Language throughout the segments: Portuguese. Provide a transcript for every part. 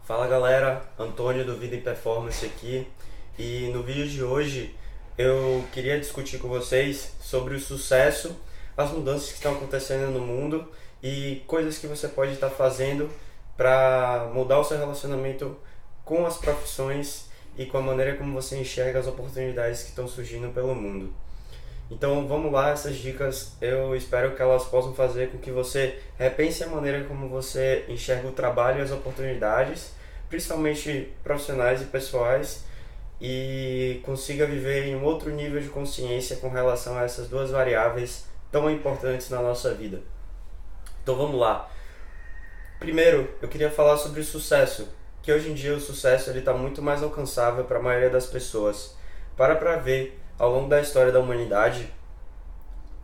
Fala galera, Antônio do Vida e Performance aqui, e no vídeo de hoje eu queria discutir com vocês sobre o sucesso, as mudanças que estão acontecendo no mundo e coisas que você pode estar fazendo para mudar o seu relacionamento com as profissões e com a maneira como você enxerga as oportunidades que estão surgindo pelo mundo. Então vamos lá, essas dicas eu espero que elas possam fazer com que você repense a maneira como você enxerga o trabalho e as oportunidades, principalmente profissionais e pessoais, e consiga viver em um outro nível de consciência com relação a essas duas variáveis tão importantes na nossa vida. Então vamos lá. Primeiro, eu queria falar sobre o sucesso, que hoje em dia o sucesso está muito mais alcançável para a maioria das pessoas. Para ver, ao longo da história da humanidade,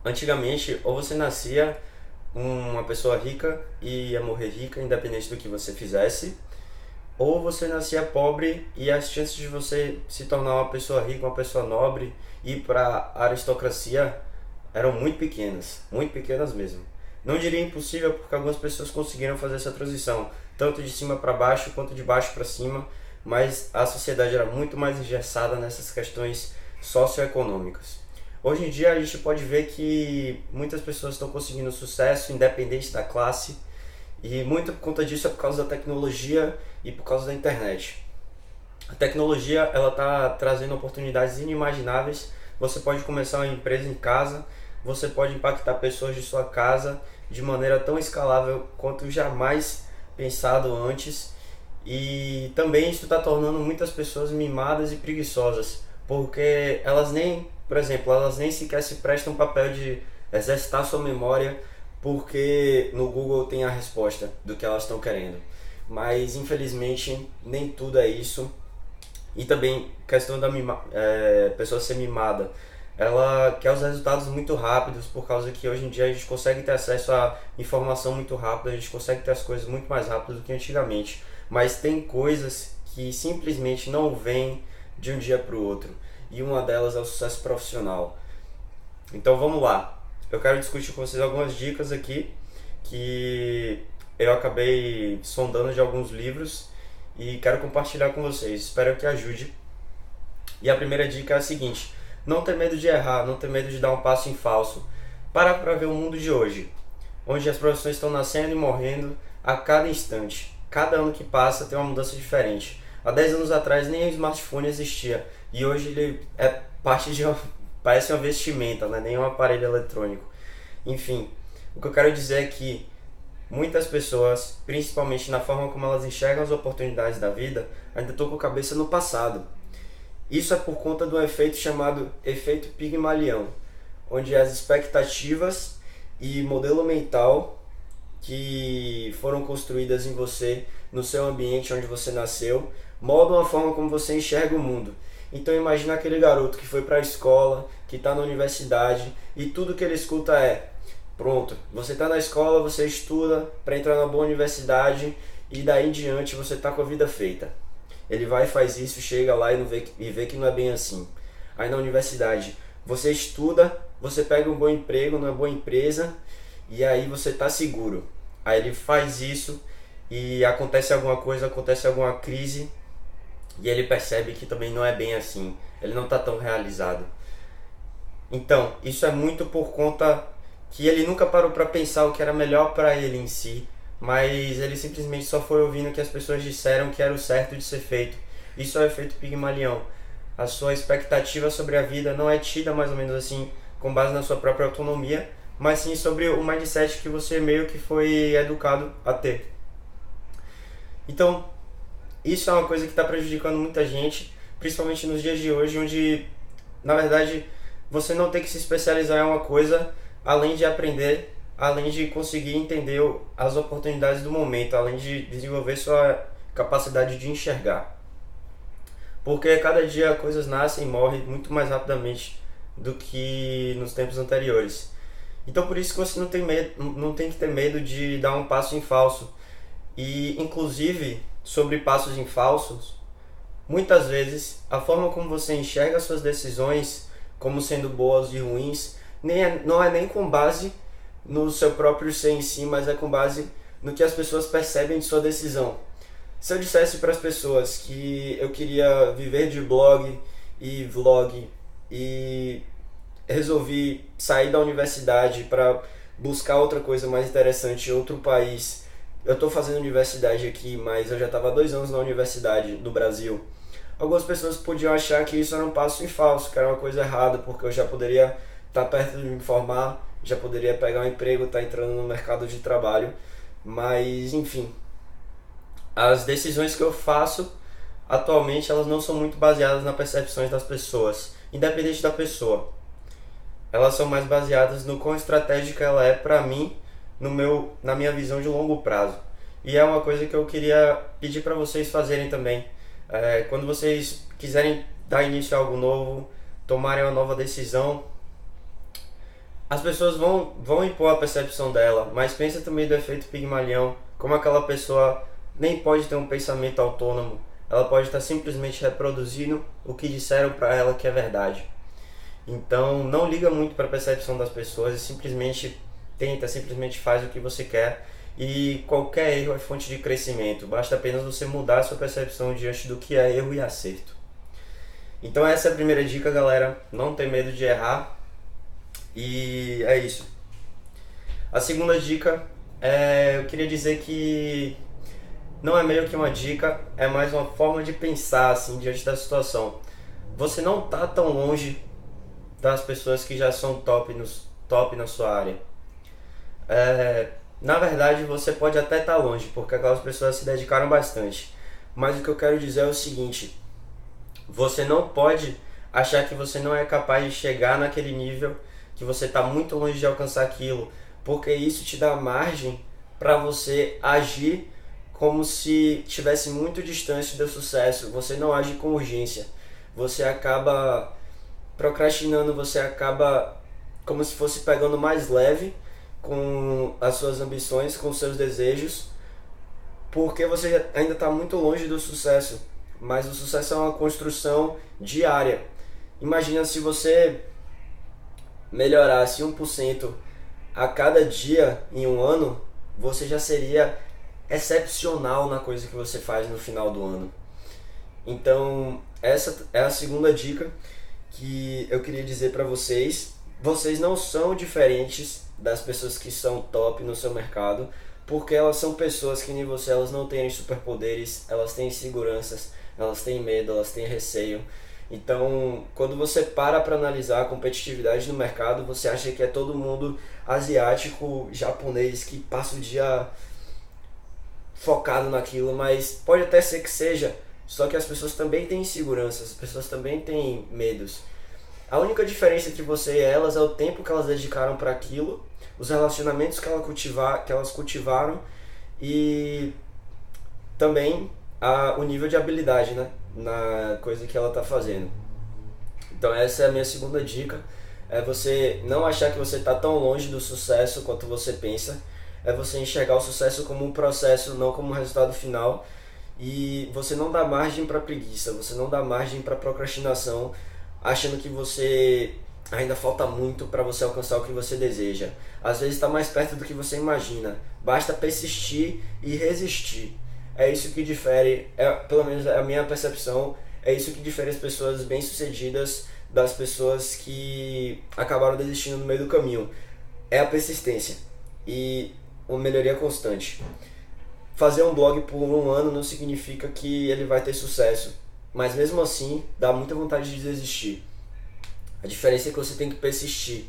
antigamente, ou você nascia uma pessoa rica e ia morrer rica, independente do que você fizesse, ou você nascia pobre e as chances de você se tornar uma pessoa rica, uma pessoa nobre e ir para a aristocracia eram muito pequenas mesmo. Não diria impossível porque algumas pessoas conseguiram fazer essa transição, tanto de cima para baixo quanto de baixo para cima, mas a sociedade era muito mais engessada nessas questões socioeconômicas. Hoje em dia a gente pode ver que muitas pessoas estão conseguindo sucesso independente da classe, e muito por conta disso é por causa da tecnologia e por causa da internet. A tecnologia ela está trazendo oportunidades inimagináveis. Você pode começar uma empresa em casa, você pode impactar pessoas de sua casa de maneira tão escalável quanto jamais pensado antes. E também isso está tornando muitas pessoas mimadas e preguiçosas, porque elas nem sequer se prestam o papel de exercitar sua memória, porque no Google tem a resposta do que elas estão querendo. Mas infelizmente nem tudo é isso. E também questão da pessoa ser mimada. Ela quer os resultados muito rápidos, por causa que hoje em dia a gente consegue ter acesso à informação muito rápido, a gente consegue ter as coisas muito mais rápido do que antigamente. Mas tem coisas que simplesmente não vêm de um dia para o outro. E uma delas é o sucesso profissional. Então vamos lá. Eu quero discutir com vocês algumas dicas aqui que eu acabei sondando de alguns livros e quero compartilhar com vocês. Espero que ajude. E a primeira dica é a seguinte: não ter medo de errar, não ter medo de dar um passo em falso. Para ver o mundo de hoje, onde as profissões estão nascendo e morrendo a cada instante. Cada ano que passa tem uma mudança diferente. Há 10 anos atrás nem o smartphone existia e hoje ele é parte de parece uma vestimenta, não é nem um aparelho eletrônico. Enfim, o que eu quero dizer é que muitas pessoas, principalmente na forma como elas enxergam as oportunidades da vida, ainda estão com a cabeça no passado. Isso é por conta do efeito chamado efeito Pigmalião, onde as expectativas e modelo mental que foram construídas em você, no seu ambiente onde você nasceu, moldam a forma como você enxerga o mundo. Então imagina aquele garoto que foi para a escola, que está na universidade e tudo que ele escuta é: pronto, você está na escola, você estuda para entrar na boa universidade e daí em diante você está com a vida feita. Ele vai e faz isso, chega lá e vê que não é bem assim. Aí na universidade você estuda, você pega um bom emprego numa boa empresa e aí você está seguro. Aí ele faz isso e acontece alguma coisa, acontece alguma crise e ele percebe que também não é bem assim, ele não está tão realizado. Então, isso é muito por conta que ele nunca parou para pensar o que era melhor para ele em si, mas ele simplesmente só foi ouvindo o que as pessoas disseram que era o certo de ser feito. Isso é o efeito Pigmalião. A sua expectativa sobre a vida não é tida mais ou menos assim, com base na sua própria autonomia, mas sim sobre o mindset que você meio que foi educado a ter. Então, isso é uma coisa que está prejudicando muita gente, principalmente nos dias de hoje, onde, na verdade, você não tem que se especializar em uma coisa, além de aprender, além de conseguir entender as oportunidades do momento, além de desenvolver sua capacidade de enxergar. Porque cada dia coisas nascem e morrem muito mais rapidamente do que nos tempos anteriores. Então por isso que você não tem que ter medo de dar um passo em falso. E inclusive, sobre passos em falsos, muitas vezes a forma como você enxerga suas decisões como sendo boas e ruins não é nem com base no seu próprio ser em si, mas é com base no que as pessoas percebem de sua decisão. Se eu dissesse para as pessoas que eu queria viver de blog e vlog e resolvi sair da universidade para buscar outra coisa mais interessante em outro país. Eu estou fazendo universidade aqui, mas eu já estava há 2 anos na universidade do Brasil. Algumas pessoas podiam achar que isso era um passo em falso, que era uma coisa errada, porque eu já poderia estar perto de me formar, já poderia pegar um emprego, estar entrando no mercado de trabalho. Mas, enfim, as decisões que eu faço atualmente, elas não são muito baseadas nas percepções das pessoas, independente da pessoa. Elas são mais baseadas no quão estratégica ela é para mim, na minha visão de longo prazo. E é uma coisa que eu queria pedir para vocês fazerem também. Quando vocês quiserem dar início a algo novo, tomarem uma nova decisão, as pessoas vão impor a percepção dela, mas pensa também do efeito Pigmalião, como aquela pessoa nem pode ter um pensamento autônomo, ela pode estar simplesmente reproduzindo o que disseram para ela que é verdade. Então não liga muito para a percepção das pessoas e simplesmente faz o que você quer, e qualquer erro é fonte de crescimento, basta apenas você mudar a sua percepção diante do que é erro e acerto. Então essa é a primeira dica, galera, não ter medo de errar, e é isso. A segunda dica eu queria dizer que não é meio que uma dica, é mais uma forma de pensar assim diante da situação. Você não está tão longe das pessoas que já são top na sua área. Na verdade, você pode até estar longe, porque aquelas pessoas se dedicaram bastante. Mas o que eu quero dizer é o seguinte: você não pode achar que você não é capaz de chegar naquele nível, que você está muito longe de alcançar aquilo, porque isso te dá margem para você agir como se estivesse muito distante do sucesso. Você não age com urgência, você acaba procrastinando, você acaba como se fosse pegando mais leve com as suas ambições, com os seus desejos, porque você ainda está muito longe do sucesso. Mas o sucesso é uma construção diária. Imagina se você melhorasse 1% a cada dia em um ano, você já seria excepcional na coisa que você faz no final do ano. Então essa é a segunda dica que eu queria dizer para vocês. Vocês não são diferentes das pessoas que são top no seu mercado, porque elas são pessoas que nem você, elas não têm superpoderes, elas têm inseguranças, elas têm medo, elas têm receio. Então, quando você para analisar a competitividade no mercado, você acha que é todo mundo asiático, japonês, que passa o dia focado naquilo, mas pode até ser que seja, só que as pessoas também têm inseguranças, as pessoas também têm medos. A única diferença entre você e elas é o tempo que elas dedicaram para aquilo, os relacionamentos que elas cultivaram e também o nível de habilidade, né, na coisa que ela está fazendo. Então essa é a minha segunda dica, é você não achar que você está tão longe do sucesso quanto você pensa, é você enxergar o sucesso como um processo, não como um resultado final, e você não dá margem para preguiça, você não dá margem para procrastinação, achando que você ainda falta muito para você alcançar o que você deseja. Às vezes está mais perto do que você imagina, basta persistir e resistir. É isso que difere, pelo menos a minha percepção, é isso que difere as pessoas bem-sucedidas das pessoas que acabaram desistindo no meio do caminho. É a persistência e uma melhoria constante. Fazer um blog por um ano não significa que ele vai ter sucesso, mas mesmo assim dá muita vontade de desistir. A diferença é que você tem que persistir.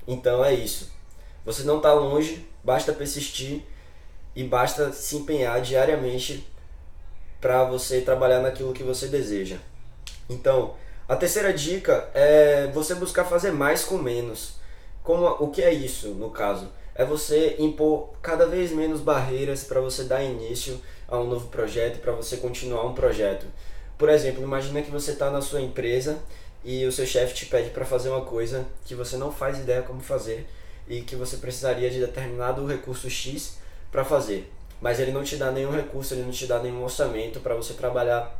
Então é isso. Você não está longe, basta persistir e basta se empenhar diariamente para você trabalhar naquilo que você deseja. Então, a terceira dica é você buscar fazer mais com menos. O que é isso, no caso? É você impor cada vez menos barreiras para você dar início a um novo projeto, para você continuar um projeto. Por exemplo, imagina que você está na sua empresa e o seu chefe te pede para fazer uma coisa que você não faz ideia como fazer e que você precisaria de determinado recurso X para fazer. Mas ele não te dá nenhum recurso, ele não te dá nenhum orçamento para você trabalhar.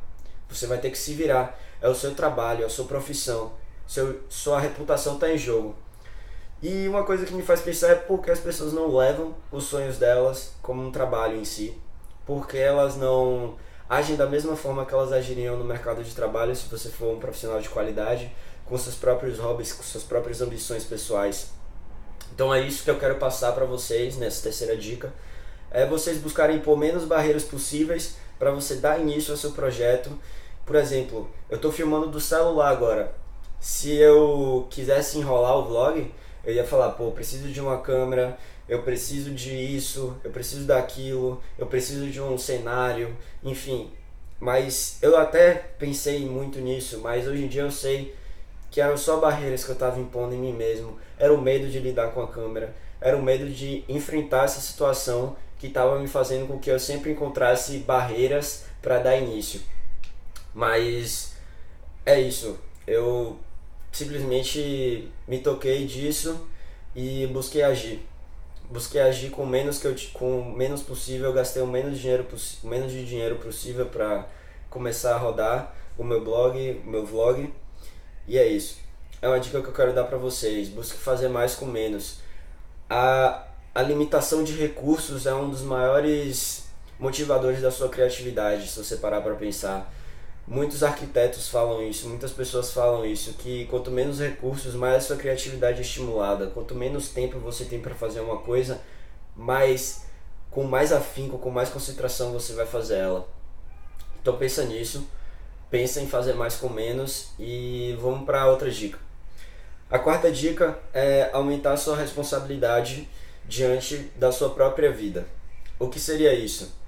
Você vai ter que se virar. É o seu trabalho, é a sua profissão. Sua reputação está em jogo. E uma coisa que me faz pensar é porque as pessoas não levam os sonhos delas como um trabalho em si. porque elas não agem da mesma forma que elas agiriam no mercado de trabalho se você for um profissional de qualidade, com seus próprios hobbies, com suas próprias ambições pessoais. Então é isso que eu quero passar para vocês nessa terceira dica. É vocês buscarem pôr menos barreiras possíveis para você dar início ao seu projeto. Por exemplo, eu estou filmando do celular agora. Se eu quisesse enrolar o vlog, eu ia falar, pô, eu preciso de uma câmera, eu preciso de isso, eu preciso daquilo, eu preciso de um cenário, enfim. Mas eu até pensei muito nisso, mas hoje em dia eu sei que eram só barreiras que eu estava impondo em mim mesmo. Era o medo de lidar com a câmera, era o medo de enfrentar essa situação que estava me fazendo com que eu sempre encontrasse barreiras para dar início. Mas é isso, eu simplesmente me toquei disso e busquei agir. Busquei agir com com menos possível, eu gastei o menos de dinheiro possível para começar a rodar o meu blog, o meu vlog. E é isso. É uma dica que eu quero dar para vocês. Busque fazer mais com menos. A limitação de recursos é um dos maiores motivadores da sua criatividade, se você parar para pensar. Muitos arquitetos falam isso, muitas pessoas falam isso, que quanto menos recursos, mais a sua criatividade é estimulada. Quanto menos tempo você tem para fazer uma coisa, com mais afinco, com mais concentração você vai fazer ela. Então pensa nisso, pensa em fazer mais com menos e vamos para outra dica. A quarta dica é aumentar a sua responsabilidade diante da sua própria vida. O que seria isso?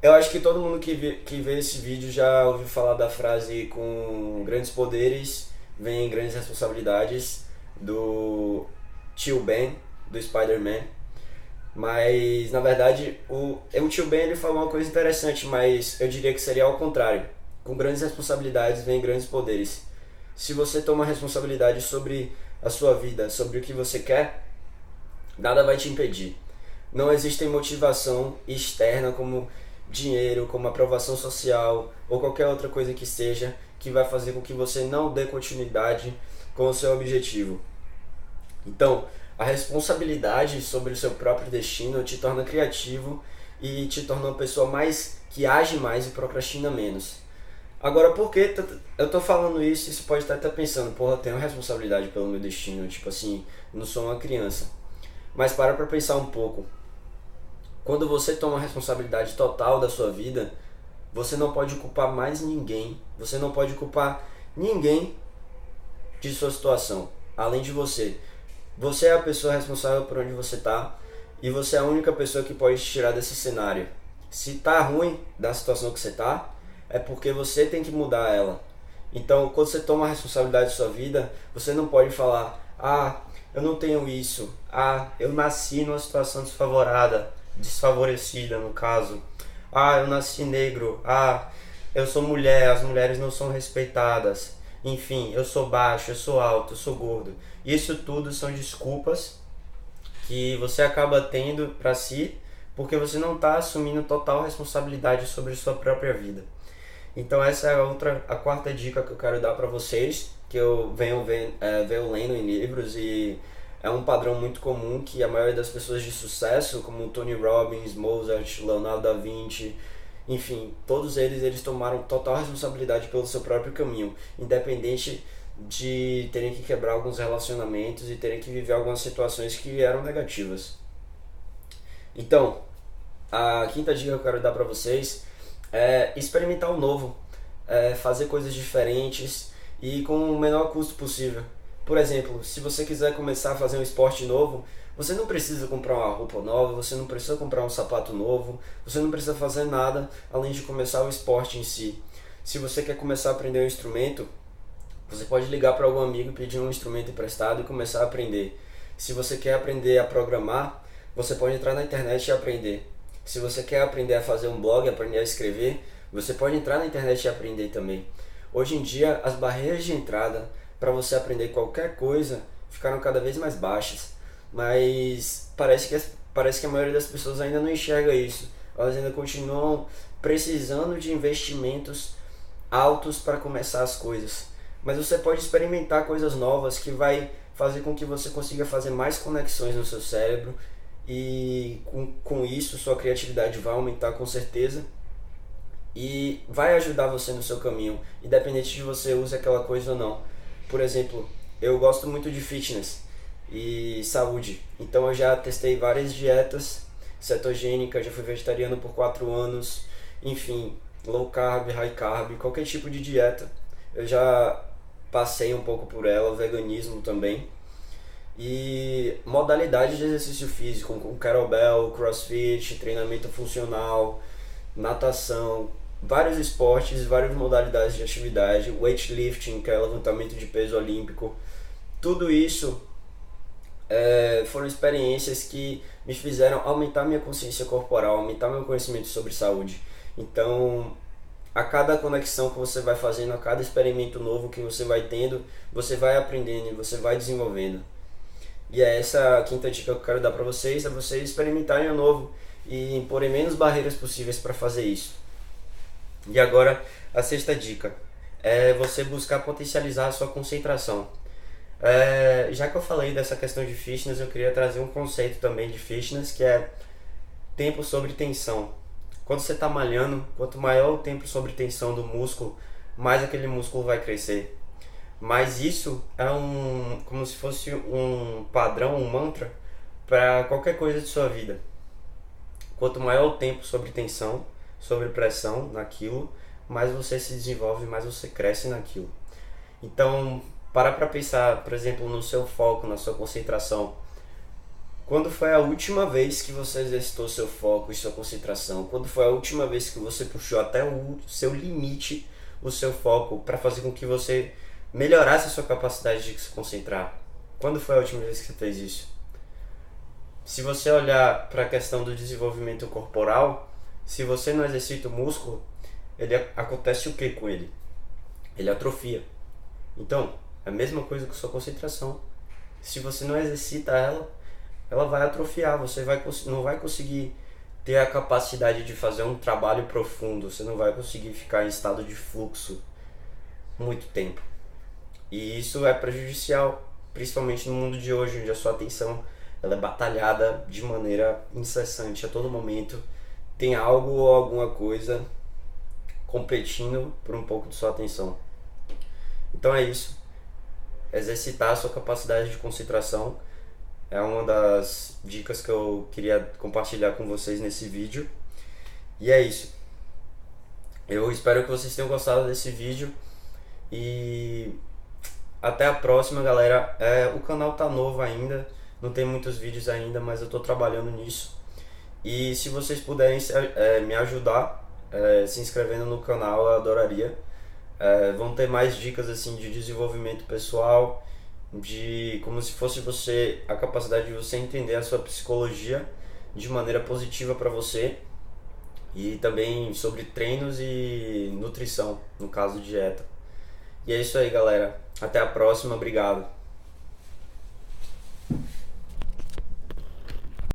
Eu acho que todo mundo que vê esse vídeo já ouviu falar da frase com grandes poderes vem grandes responsabilidades, do tio Ben, do Spider-Man. Mas na verdade o tio Ben ele falou uma coisa interessante, mas eu diria que seria ao contrário. Com grandes responsabilidades vem grandes poderes. Se você toma responsabilidade sobre a sua vida, sobre o que você quer, nada vai te impedir. Não existe motivação externa como dinheiro, como aprovação social ou qualquer outra coisa que seja, que vai fazer com que você não dê continuidade com o seu objetivo. Então, a responsabilidade sobre o seu próprio destino te torna criativo e te torna uma pessoa que age mais e procrastina menos. Agora, por que eu tô falando isso? Você pode estar até pensando, porra, eu tenho responsabilidade pelo meu destino, tipo assim, eu não sou uma criança. Mas para pensar um pouco. Quando você toma a responsabilidade total da sua vida, você não pode culpar mais ninguém. Você não pode culpar ninguém de sua situação, além de você. Você é a pessoa responsável por onde você está e você é a única pessoa que pode te tirar desse cenário. Se tá ruim da situação que você tá, é porque você tem que mudar ela. Então, quando você toma a responsabilidade da sua vida, você não pode falar, eu não tenho isso, eu nasci numa situação desfavorecida no caso, eu nasci negro, eu sou mulher, as mulheres não são respeitadas, enfim, eu sou baixo, eu sou alto, eu sou gordo. Isso tudo são desculpas que você acaba tendo para si, porque você não está assumindo total responsabilidade sobre a sua própria vida. Então essa é a quarta dica que eu quero dar para vocês, que eu venho lendo em livros e é um padrão muito comum que a maioria das pessoas de sucesso, como Tony Robbins, Mozart, Leonardo da Vinci, enfim, todos eles tomaram total responsabilidade pelo seu próprio caminho, independente de terem que quebrar alguns relacionamentos e terem que viver algumas situações que eram negativas. Então, a quinta dica que eu quero dar para vocês é experimentar o novo, fazer coisas diferentes e com o menor custo possível. Por exemplo, se você quiser começar a fazer um esporte novo, você não precisa comprar uma roupa nova, você não precisa comprar um sapato novo, você não precisa fazer nada além de começar o esporte em si. Se você quer começar a aprender um instrumento, você pode ligar para algum amigo e pedir um instrumento emprestado e começar a aprender. Se você quer aprender a programar, você pode entrar na internet e aprender. Se você quer aprender a fazer um blog, aprender a escrever, você pode entrar na internet e aprender também. Hoje em dia, as barreiras de entrada para você aprender qualquer coisa ficaram cada vez mais baixas, mas parece que a maioria das pessoas ainda não enxerga isso. Elas ainda continuam precisando de investimentos altos para começar as coisas. Mas você pode experimentar coisas novas que vai fazer com que você consiga fazer mais conexões no seu cérebro e com isso sua criatividade vai aumentar com certeza e vai ajudar você no seu caminho, independente de você use aquela coisa ou não. Por exemplo, eu gosto muito de fitness e saúde, então eu já testei várias dietas cetogênicas, já fui vegetariano por 4 anos, enfim, low carb, high carb, qualquer tipo de dieta. Eu já passei um pouco por ela, veganismo também. E modalidade de exercício físico, com kettlebell, crossfit, treinamento funcional, natação, vários esportes, várias modalidades de atividade, weightlifting, que é levantamento de peso olímpico. Tudo isso foram experiências que me fizeram aumentar minha consciência corporal, aumentar meu conhecimento sobre saúde. Então, a cada conexão que você vai fazendo, a cada experimento novo que você vai tendo, você vai aprendendo e você vai desenvolvendo. E é essa a quinta dica que eu quero dar para vocês, é vocês experimentarem o novo e imporem menos barreiras possíveis para fazer isso. E agora, a sexta dica é você buscar potencializar a sua concentração. Já que eu falei dessa questão de fitness, eu queria trazer um conceito também de fitness, que é tempo sobre tensão. Quando você está malhando, quanto maior o tempo sobre tensão do músculo, mais aquele músculo vai crescer. Mas isso é como se fosse um padrão, um mantra para qualquer coisa de sua vida. Quanto maior o tempo sobre tensão, sobre pressão naquilo, mais você se desenvolve, mais você cresce naquilo. Então, para pensar, por exemplo, no seu foco, na sua concentração. Quando foi a última vez que você exercitou seu foco e sua concentração? Quando foi a última vez que você puxou até o seu limite o seu foco para fazer com que você melhorasse a sua capacidade de se concentrar? Quando foi a última vez que você fez isso? Se você olhar para a questão do desenvolvimento corporal, se você não exercita o músculo, acontece o que com ele? Ele atrofia. Então, é a mesma coisa com sua concentração. Se você não exercita ela vai atrofiar, você não vai conseguir ter a capacidade de fazer um trabalho profundo, você não vai conseguir ficar em estado de fluxo muito tempo. E isso é prejudicial, principalmente no mundo de hoje, onde a sua atenção ela é batalhada de maneira incessante. A todo momento tem algo ou alguma coisa competindo por um pouco de sua atenção. Então é isso. Exercitar a sua capacidade de concentração é uma das dicas que eu queria compartilhar com vocês nesse vídeo. E é isso. Eu espero que vocês tenham gostado desse vídeo. E até a próxima, galera. O canal tá novo ainda. Não tem muitos vídeos ainda, mas eu tô trabalhando nisso. E se vocês puderem me ajudar se inscrevendo no canal, eu adoraria. Vão ter mais dicas assim de desenvolvimento pessoal, de como se fosse a capacidade de você entender a sua psicologia de maneira positiva para você, e também sobre treinos e nutrição, no caso dieta. E é isso aí, galera. Até a próxima, obrigado.